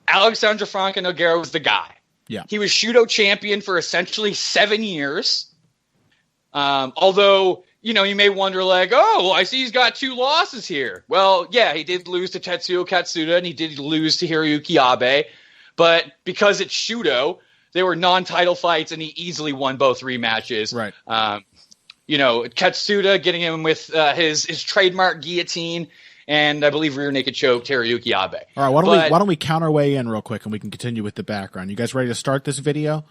Alexandre Franca Nogueira was the guy. Yeah. He was Shudo champion for essentially 7 years. Although, you may wonder I see he's got 2 losses here. Well, yeah, he did lose to Tetsuo Katsuda and he did lose to Hiroyuki Abe. But because it's Shudo, they were non-title fights, and he easily won both rematches. Right. Katsuda getting him with his trademark guillotine, and I believe rear naked choke Hiroyuki Abe. All right, why don't we counterweigh in real quick, and we can continue with the background. You guys ready to start this video?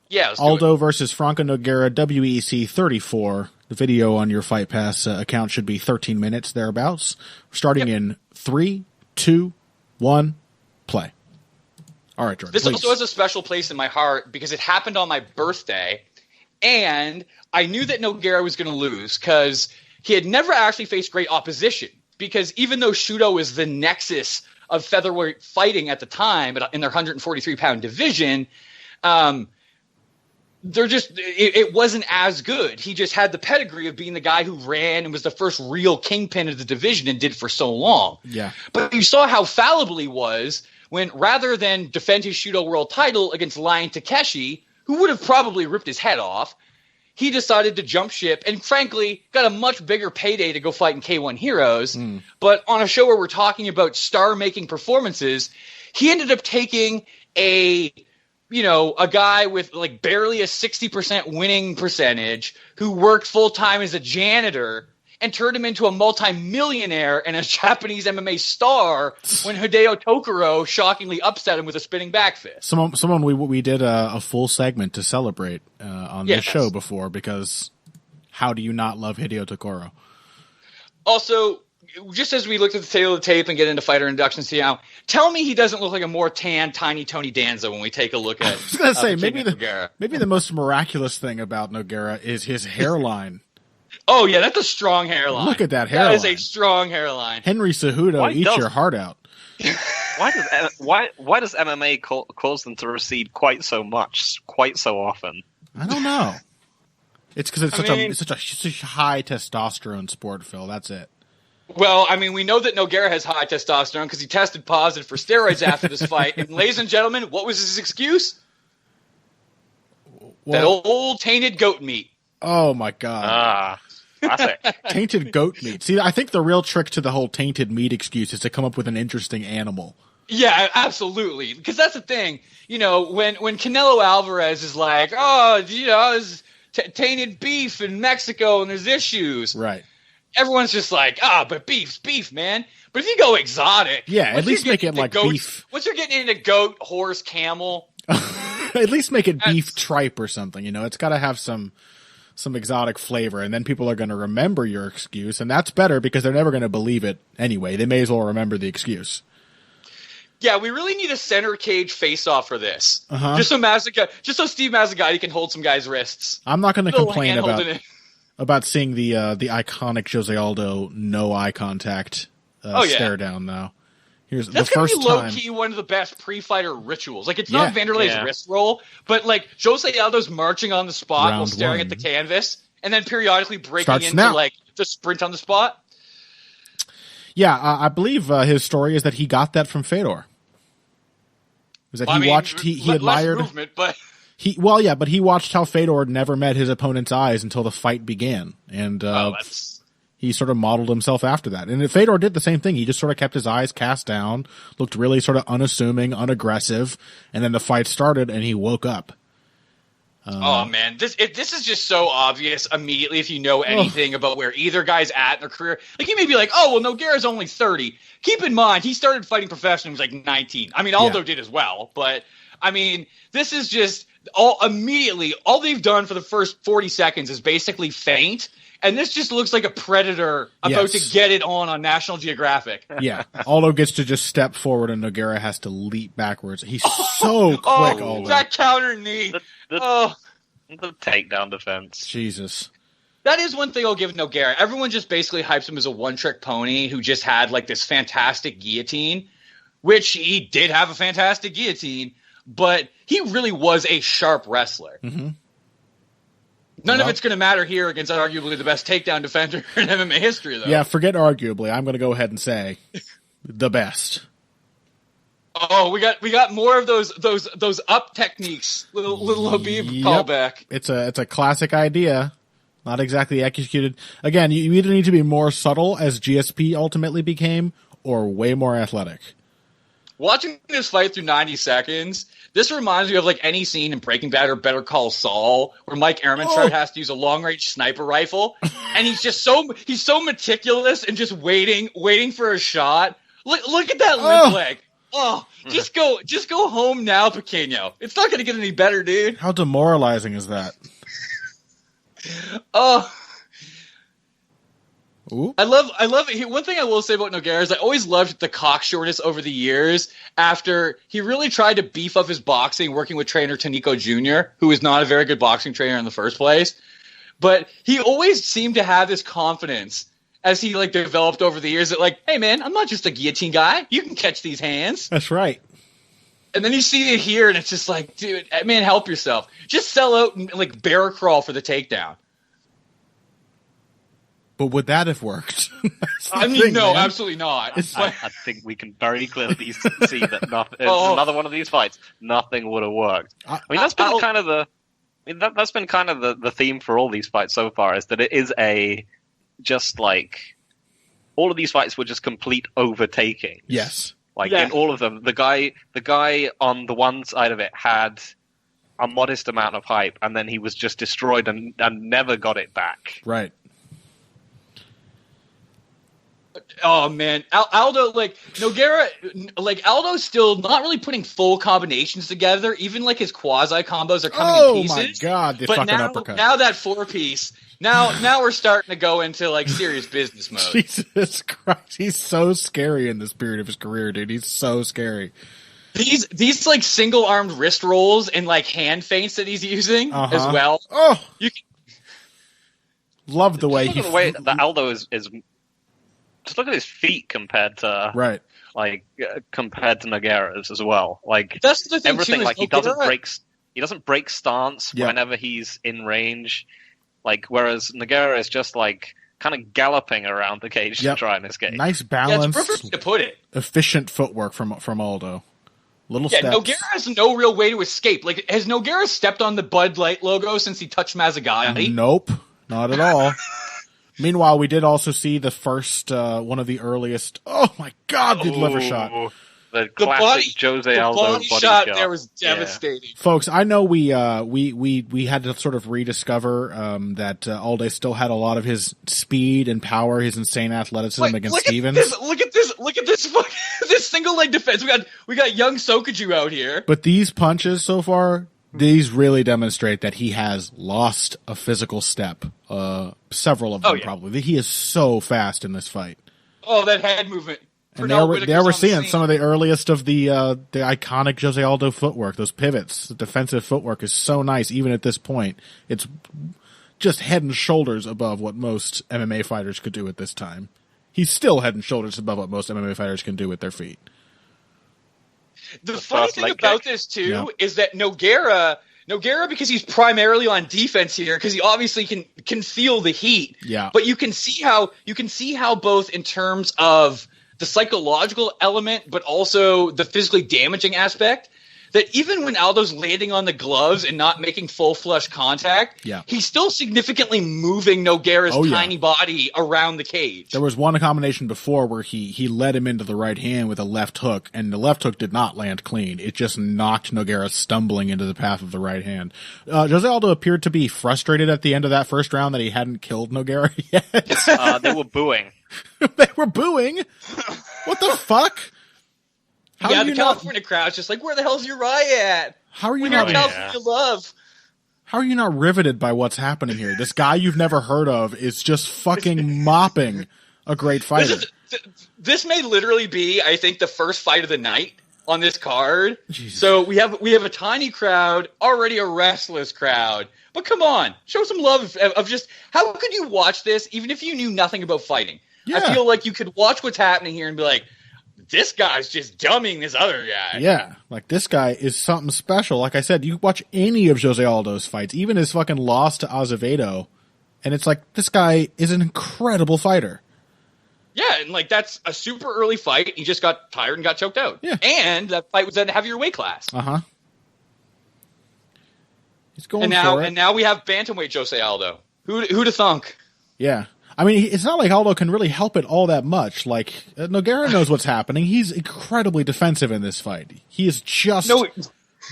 Yeah, let's Aldo versus Franca Nogueira, WEC 34. The video on your Fight Pass account should be 13 minutes, thereabouts. Starting in 3, 2, 1, play. All right, Jordan. This please. also has a special place in my heart because it happened on my birthday, and I knew that Nogueira was going to lose because he had never actually faced great opposition. Because even though Shudo was the nexus of featherweight fighting at the time in their 143-pound division, it wasn't as good. He just had the pedigree of being the guy who ran and was the first real kingpin of the division and did it for so long. Yeah. But you saw how fallible he was when, rather than defend his Shudo world title against Lion Takeshi, who would have probably ripped his head off, he decided to jump ship and, frankly, got a much bigger payday to go fight in K1 Heroes. But on a show where we're talking about star-making performances, he ended up taking a a guy with like barely a 60% winning percentage who worked full time as a janitor and turned him into a multi-millionaire and a Japanese MMA star when Hideo Tokoro shockingly upset him with a spinning back fist. Someone we did a full segment to celebrate on this show before, because how do you not love Hideo Tokoro? Also, just as we looked at the tail of the tape and get into fighter inductions now, tell me he doesn't look like a more tan, tiny Tony Danza when we take a look at I was going to say, maybe Nogueira. the most miraculous thing about Nogueira is his hairline. Oh, yeah, that's a strong hairline. Look at that hairline. That is a strong hairline. Henry Cejudo, your heart out. Why does MMA cause them to recede quite so much, quite so often? I don't know. It's because it's such a high testosterone sport, Phil. That's it. Well, I mean, we know that Nogueira has high testosterone because he tested positive for steroids after this fight. And ladies and gentlemen, what was his excuse? That old tainted goat meat. Oh, my God. Classic. Tainted goat meat. See, I think the real trick to the whole tainted meat excuse is to come up with an interesting animal. Yeah, absolutely. Because that's the thing. When Canelo Alvarez is like, there's tainted beef in Mexico and there's issues. Right. Everyone's just like, but beef's beef, man. But if you go exotic, at least make it like beef. Once you're getting into goat, horse, camel, at least make it beef tripe or something. It's got to have some exotic flavor, and then people are going to remember your excuse, and that's better because they're never going to believe it anyway. They may as well remember the excuse. Yeah, we really need a center cage face-off for this. Uh-huh. Just so Steve Mazzagatti can hold some guys' wrists. I'm not going to complain about seeing the iconic Jose Aldo no eye contact stare down, though. That's the first be low-key one of the best pre-fighter rituals. Like, it's not Vanderlei's wrist roll, but, like, Jose Aldo's marching on the spot while staring at the canvas, and then periodically breaking into, like, the sprint on the spot. Yeah, I believe his story is that he got that from Fedor. Is that he admired movement, but he watched how Fedor never met his opponent's eyes until the fight began, and he sort of modeled himself after that. And Fedor did the same thing. He just sort of kept his eyes cast down, looked really sort of unassuming, unaggressive, and then the fight started and he woke up. Oh man, this is just so obvious immediately if you know anything about where either guy's at in their career. Like, you may be like, oh well, Nogueira's only 30. Keep in mind, he started fighting professionally when he was like 19. I mean, Aldo did as well, but I mean, this is just all they've done for the first 40 seconds is basically feint. And this just looks like a predator about to get it on National Geographic. Yeah. Aldo gets to just step forward and Nogueira has to leap backwards. He's so quick, Aldo. That counter knee. The takedown defense. Jesus. That is one thing I'll give Nogueira. Everyone just basically hypes him as a one-trick pony who just had like this fantastic guillotine, which he did have a fantastic guillotine, but he really was a sharp wrestler. Mm-hmm. None of it's going to matter here against arguably the best takedown defender in MMA history, though. Yeah, forget arguably. I'm going to go ahead and say the best. Oh, we got more of those up techniques. Little Khabib callback. It's a classic idea, not exactly executed. Again, you either need to be more subtle, as GSP ultimately became, or way more athletic. Watching this fight through 90 seconds, this reminds me of like any scene in Breaking Bad or Better Call Saul where Mike Ehrmantraut has to use a long-range sniper rifle, and he's so meticulous and just waiting for a shot. Look at that limp leg. Oh, just go home now, Pequeño. It's not going to get any better, dude. How demoralizing is that? Oh. Ooh. I love it. One thing I will say about Nogueira is I always loved the cocksureness over the years after he really tried to beef up his boxing working with trainer Tonico Jr., who is not a very good boxing trainer in the first place. But he always seemed to have this confidence as he like developed over the years that like, hey man, I'm not just a guillotine guy. You can catch these hands. That's right. And then you see it here and it's just like, dude, man, help yourself. Just sell out and like bear crawl for the takedown. But would that have worked? I mean, no, man. Absolutely not. I think we can very clearly see that another one of these fights, nothing would have worked. I mean, that's been kind of the theme for all these fights so far, is that it is just like all of these fights were just complete overtaking. Yes. Like in all of them, the guy on the one side of it had a modest amount of hype, and then he was just destroyed and never got it back. Right. Oh man, Aldo, like Nogueira, like Aldo's still not really putting full combinations together. Even like his quasi combos are coming in pieces. Oh my god, the but fucking now, uppercut. now that 4-piece, now we're starting to go into like serious business mode. Jesus Christ, he's so scary in this period of his career, dude. He's so scary. These like single armed wrist rolls and like hand feints that he's using as well. Oh, you can... love the way the way that Aldo is. Just look at his feet compared to compared to Nogueira's as well. Like that's the thing everything. Too, like he doesn't break stance Yeah. whenever he's in range. Like whereas Nogueira is just like kind of galloping around the cage to try and escape. Nice Yeah, balance. it's perfect to put it. Efficient footwork from Aldo. Little steps. Nogueira has no real way to escape. Like has Nogueira stepped on the Bud Light logo since he touched Mazzagatti? Nope, not at all. Meanwhile, we did also see the first, one of the earliest. Oh my god, the liver shot! The classic Jose Aldo body shot. There was devastating. Folks, I know we had to sort of rediscover that Aldo still had a lot of his speed and power, his insane athleticism against Stevens. Look at this this single leg defense. We got young Sokaju out here. But these punches so far, these really demonstrate that he has lost a physical step. Several of them probably. He is so fast in this fight. Oh, that head movement. And there we're seeing some of the earliest of the iconic Jose Aldo footwork. Those pivots, the defensive footwork is so nice. Even at this point, it's just head and shoulders above what most MMA fighters could do at this time. He's still head and shoulders above what most MMA fighters can do with their feet. The funny thing about this too is that Nogueira, because he's primarily on defense here, because he obviously can feel the heat. Yeah. But you can see how both in terms of the psychological element, but also the physically damaging aspect, that even when Aldo's landing on the gloves and not making full flush contact, he's still significantly moving Nogueira's tiny body around the cage. There was one combination before where he led him into the right hand with a left hook, and the left hook did not land clean. It just knocked Nogueira stumbling into the path of the right hand. Jose Aldo appeared to be frustrated at the end of that first round that he hadn't killed Nogueira yet. They were booing. They were booing? What the fuck? The California crowd's just like, where the hell's Uriah at? How are you not California love? How are you not riveted by what's happening here? This guy you've never heard of is just fucking mopping a great fighter. This may literally be, I think, the first fight of the night on this card. Jesus. So we have a tiny crowd, already a restless crowd. But come on, show some love of just how could you watch this even if you knew nothing about fighting? Yeah. I feel like you could watch what's happening here and be like, this guy's just dumbing this other guy. Yeah, like this guy is something special. Like I said, you watch any of Jose Aldo's fights, even his fucking loss to Azevedo, and it's like, this guy is an incredible fighter. Yeah, and like that's a super early fight. He just got tired and got choked out. Yeah. And that fight was at a heavier weight class. Uh-huh. He's going for it. And now we have bantamweight Jose Aldo. Who'da thunk? Yeah. I mean, it's not like Aldo can really help it all that much. Like, Nogueira knows what's happening. He's incredibly defensive in this fight. He is just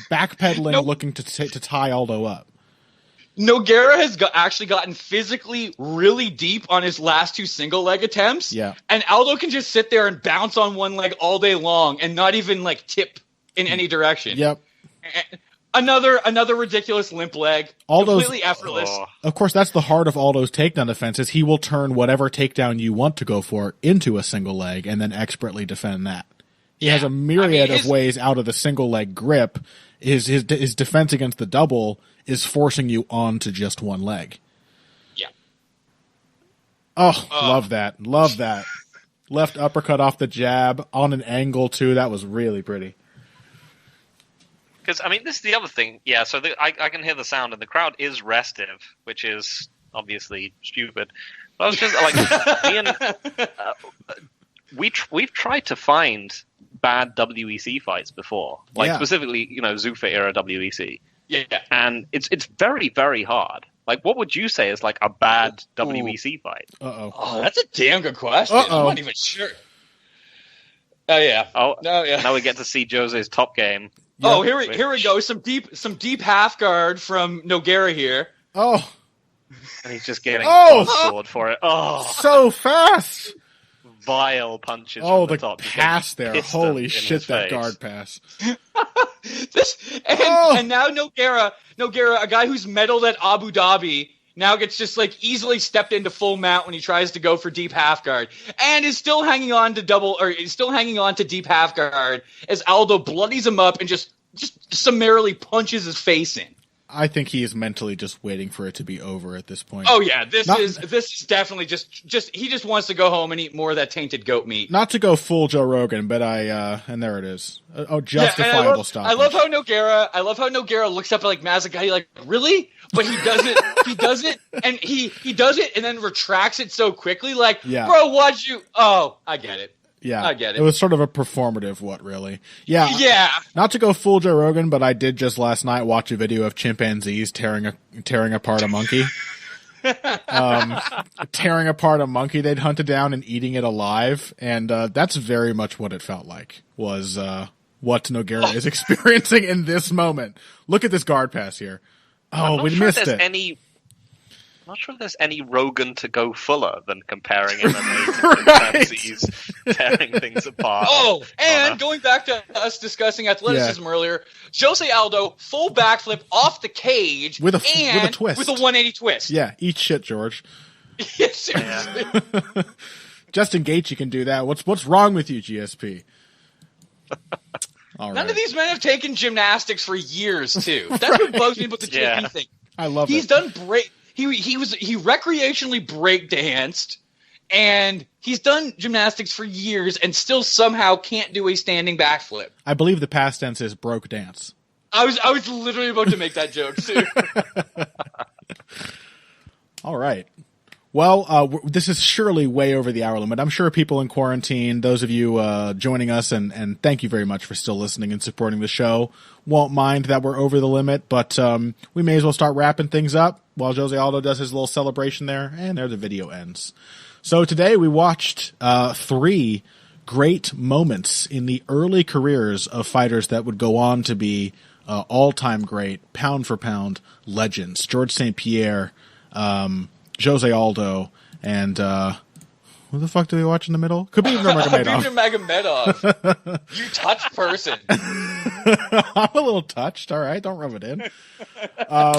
backpedaling, looking to tie Aldo up. Nogueira has actually gotten physically really deep on his last two single leg attempts. Yeah. And Aldo can just sit there and bounce on one leg all day long and not even like tip in any direction. Yep. Another ridiculous limp leg. Completely effortless. Of course, that's the heart of Aldo's takedown defense, is he will turn whatever takedown you want to go for into a single leg and then expertly defend that. He has a myriad of ways out of the single leg grip. His defense against the double is forcing you onto just one leg. Yeah. Oh, love that. Love that. Left uppercut off the jab on an angle, too. That was really pretty. Because, I mean, this is the other thing. Yeah, so I can hear the sound, and the crowd is restive, which is obviously stupid. But I was just like, we've tried to find bad WEC fights before, specifically, Zuffa era WEC. Yeah, and it's very, very hard. Like, what would you say is like a bad WEC fight? Oh, that's a damn good question. I'm not even sure. Oh yeah. Oh, yeah. Now we get to see Jose's top game. Oh, here we go. Some deep half guard from Nogueira here. Oh. And he's just getting sword for it. Oh, so fast! Vile punches. Oh, from the top. pass there! Holy shit, that guard pass! And now Nogueira, a guy who's medaled at Abu Dhabi, now gets just like easily stepped into full mount when he tries to go for deep half guard, and is still hanging on to deep half guard as Aldo bloodies him up and just summarily punches his face in. I think he is mentally just waiting for it to be over at this point. Oh yeah, this is definitely just he just wants to go home and eat more of that tainted goat meat. Not to go full Joe Rogan, but and there it is. Justifiable stuff. I love how Nogueira looks up at like Mazagati like, really? But he does it, and he does it and then retracts it so quickly, like, bro, why'd you? Oh, I get it. Yeah, I get it. It was sort of a performative really. Yeah. Yeah. Not to go full Joe Rogan, but I did just last night watch a video of chimpanzees tearing apart a monkey. Tearing apart a monkey they'd hunted down and eating it alive, and that's very much what it felt like, was what Nogueira is experiencing in this moment. Look at this guard pass here. Oh, we missed it. I'm not sure there's any Rogan to go fuller than comparing MMA to chimpanzees tearing things apart. Oh, and going back to us discussing athleticism earlier, Jose Aldo, full backflip off the cage with a twist. With a 180 twist. Yeah, eat shit, George. Yeah, seriously. Justin Gaethje can do that. What's wrong with you, GSP? None of these men have taken gymnastics for years, too. That's what bugs me about the GSP thing. I love He's done break. He recreationally breakdanced, and he's done gymnastics for years, and still somehow can't do a standing backflip. I believe the past tense is broke dance. I was literally about to make that joke too. All right. Well, this is surely way over the hour limit. I'm sure people in quarantine, those of you joining us, and thank you very much for still listening and supporting the show, won't mind that we're over the limit, but we may as well start wrapping things up while Jose Aldo does his little celebration there, and there the video ends. So today we watched 3 great moments in the early careers of fighters that would go on to be all-time great, pound-for-pound legends. George St. Pierre, Jose Aldo, and who the fuck do we watch in the middle? Khabib Nurmagomedov. You touched person. I'm a little touched. All right, don't rub it in.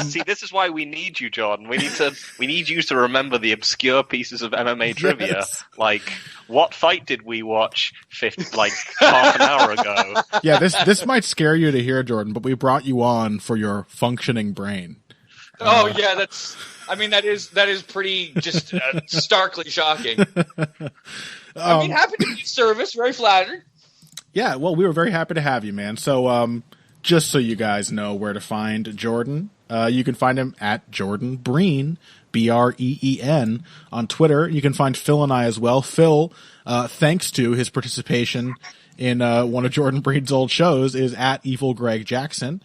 See, this is why we need you, Jordan. We need you to remember the obscure pieces of MMA trivia. Yes. Like, what fight did we watch half an hour ago? Yeah, this might scare you to hear, Jordan, but we brought you on for your functioning brain. Oh yeah, that is pretty just starkly shocking. Happy to be of service, very flattered. Yeah, well, we were very happy to have you, man. So, just so you guys know where to find Jordan, you can find him at Jordan Breen, Breen, on Twitter. You can find Phil and I as well. Phil, thanks to his participation in one of Jordan Breen's old shows, is at Evil Greg Jackson.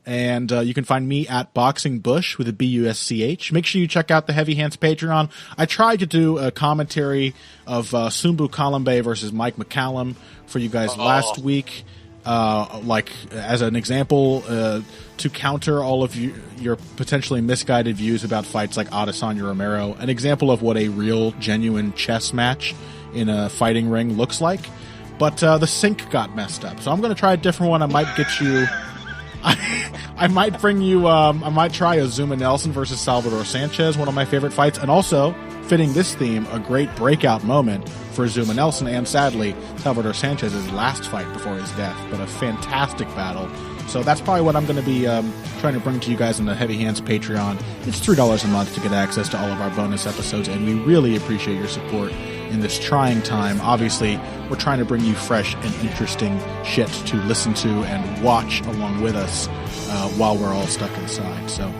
And you can find me at Boxing Bush with a B-U-S-C-H. Make sure you check out the Heavy Hands Patreon. I tried to do a commentary of Sumbu Kalambe versus Mike McCallum for you guys last week, as an example, to counter all of your potentially misguided views about fights like Adesanya Romero, an example of what a real, genuine chess match in a fighting ring looks like. But the sync got messed up, so I'm going to try a different one. I might get you... I might bring you, I might try a Zuma Nelson versus Salvador Sanchez, one of my favorite fights, and also, fitting this theme, a great breakout moment for Zuma Nelson, and sadly, Salvador Sanchez's last fight before his death, but a fantastic battle. So that's probably what I'm going to be trying to bring to you guys in the Heavy Hands Patreon. It's $3 a month to get access to all of our bonus episodes, and we really appreciate your support in this trying time. Obviously, we're trying to bring you fresh and interesting shit to listen to and watch along with us while we're all stuck inside. So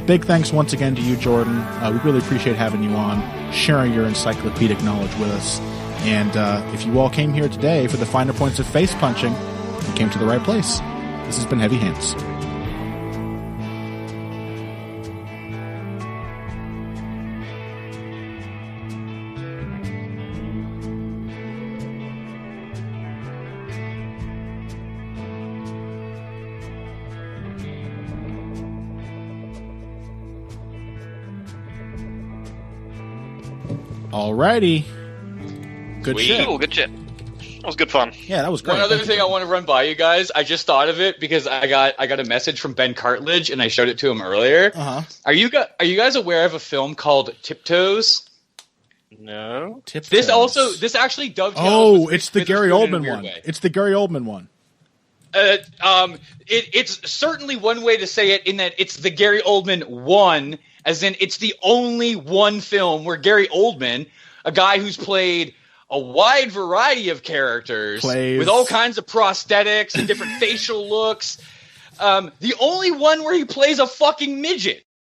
big thanks once again to you, Jordan. We really appreciate having you on, sharing your encyclopedic knowledge with us. And if you all came here today for the finer points of face punching, you came to the right place. This has been Heavy Hands. Alrighty. Good Sweet. shit. Cool, good shit. That was good fun. Yeah, that was great. One other Thank thing you. I want to run by you guys. I just thought of it because I got a message from Ben Cartledge and I showed it to him earlier. Uh-huh. Are you guys aware of a film called Tiptoes? No. This actually dovetails. Oh, with it's the Witherspoon Gary in a Oldman weird one. way. It's the Gary Oldman one. It's certainly one way to say it in that it's the Gary Oldman one, as in it's the only one film where Gary Oldman, a guy who's played a wide variety of characters with all kinds of prosthetics and different facial looks, the only one where he plays a fucking midget.